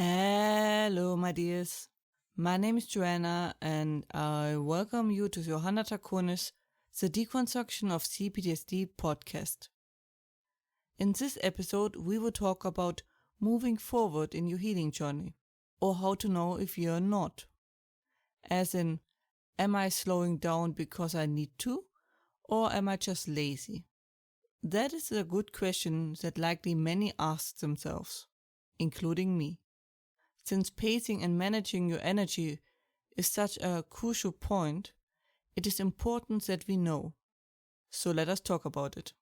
Hello, my dears. My name is Joanna, and I welcome you to Johanna Takonis, the Deconstruction of C-PTSD podcast. In this episode, we will talk about moving forward in your healing journey, or how to know if you're not. As in, am I slowing down because I need to, or am I just lazy? That is a good question that likely many ask themselves, including me. Since pacing and managing your energy is such a crucial point, it is important that we know. So let us talk about it.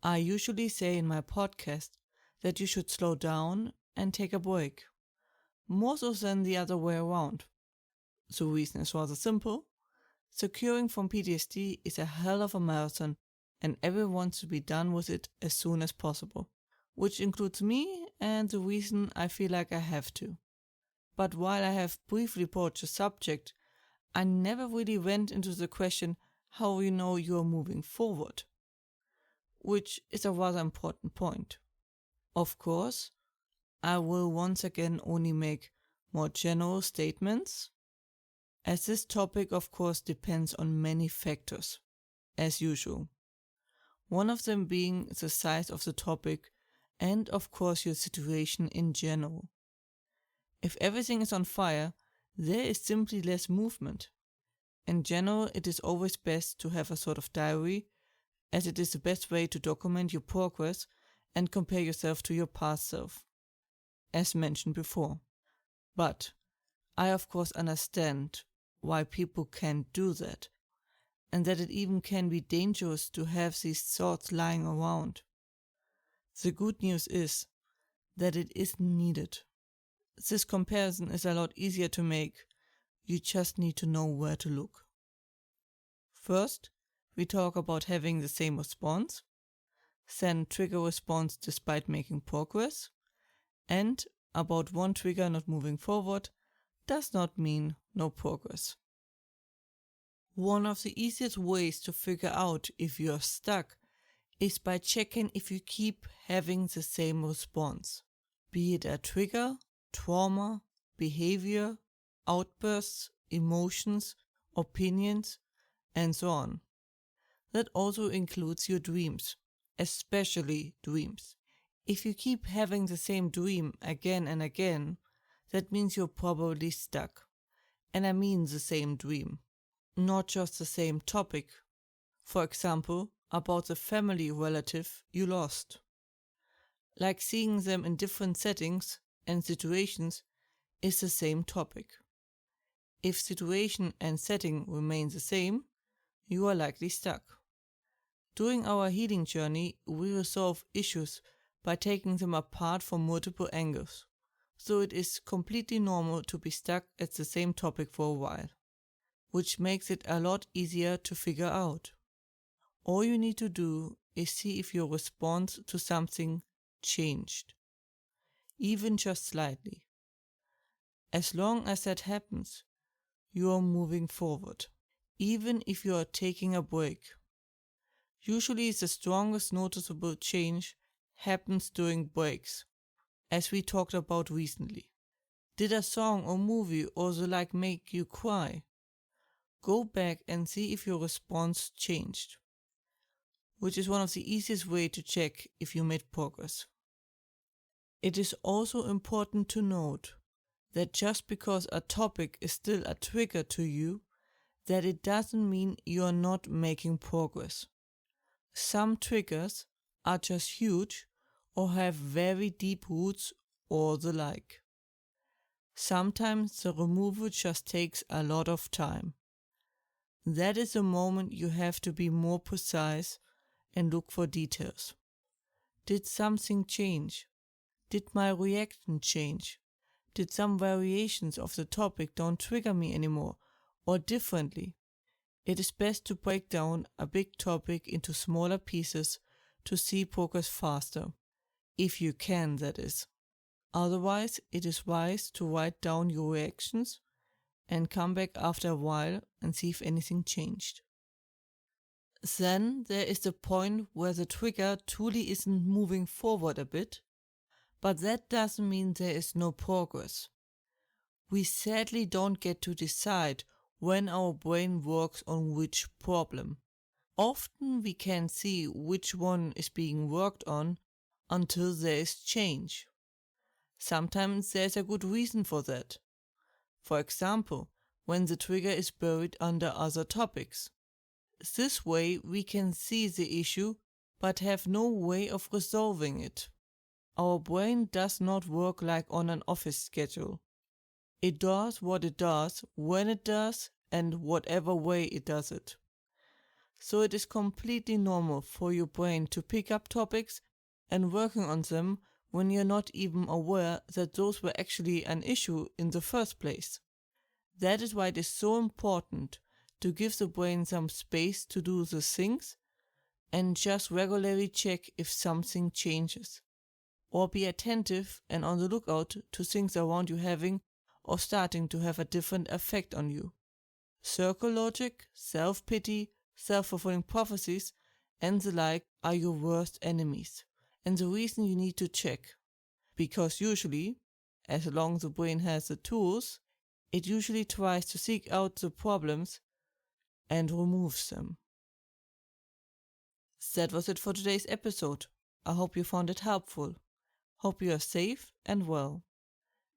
I usually say in my podcast that you should slow down and take a break, more so than the other way around. The reason is rather simple. The curing from PTSD is a hell of a marathon, and everyone wants to be done with it as soon as possible, which includes me and the reason I feel like I have to. But while I have briefly broached the subject, I never really went into the question how you know you are moving forward, which is a rather important point. Of course, I will once again only make more general statements, as this topic of course depends on many factors, as usual. One of them being the size of the topic and of course your situation in general. If everything is on fire, there is simply less movement. In general, it is always best to have a sort of diary, as it is the best way to document your progress and compare yourself to your past self, as mentioned before. But I of course understand why people can't do that, and that it even can be dangerous to have these thoughts lying around. The good news is that it is needed. This comparison is a lot easier to make, you just need to know where to look. First, we talk about having the same response, then trigger response despite making progress, and about one trigger not moving forward does not mean no progress. One of the easiest ways to figure out if you are stuck is by checking if you keep having the same response, be it a trigger, trauma, behavior, outbursts, emotions, opinions, and so on. That also includes your dreams, especially dreams. If you keep having the same dream again and again, that means you're probably stuck. And I mean the same dream, not just the same topic. For example, about the family relative you lost. Like seeing them in different settings and situations is the same topic. If situation and setting remain the same, you are likely stuck. During our healing journey, we resolve issues by taking them apart from multiple angles, so it is completely normal to be stuck at the same topic for a while, which makes it a lot easier to figure out. All you need to do is see if your response to something changed, even just slightly. As long as that happens, you are moving forward, even if you are taking a break. Usually the strongest noticeable change happens during breaks, as we talked about recently. Did a song or movie or the like make you cry? Go back and see if your response changed, which is one of the easiest ways to check if you made progress. It is also important to note that just because a topic is still a trigger to you, that it doesn't mean you are not making progress. Some triggers are just huge or have very deep roots or the like. Sometimes the removal just takes a lot of time. That is the moment you have to be more precise and look for details. Did something change? Did my reaction change? Did some variations of the topic don't trigger me anymore or differently? It is best to break down a big topic into smaller pieces to see progress faster, if you can, that is. Otherwise, it is wise to write down your reactions and come back after a while and see if anything changed. Then there is the point where the trigger truly isn't moving forward a bit, But that doesn't mean there is no progress. We sadly don't get to decide when our brain works on which problem. Often we can't see which one is being worked on until there is change. Sometimes there's a good reason for that. For example, when the trigger is buried under other topics. This way we can see the issue but have no way of resolving it. Our brain does not work like on an office schedule. It does what it does, when it does, and whatever way it does it. So it is completely normal for your brain to pick up topics and working on them when you're not even aware that those were actually an issue in the first place. That is why it is so important to give the brain some space to do the things and just regularly check if something changes. Or be attentive and on the lookout to things around you having or starting to have a different effect on you. Circle logic, self-pity, self-fulfilling prophecies, and the like are your worst enemies, and the reason you need to check. Because usually, as long as the brain has the tools, it usually tries to seek out the problems and removes them. That was it for today's episode. I hope you found it helpful. Hope you are safe and well.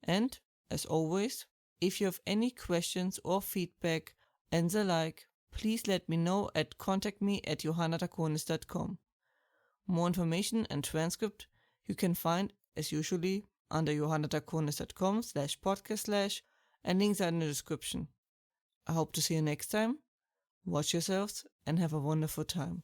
And, as always, if you have any questions or feedback and the like, please let me know at contactme@johannatakonis.com. More information and transcript you can find, as usually, under johannatakonis.com/podcast/ and links are in the description. I hope to see you next time. Watch yourselves and have a wonderful time.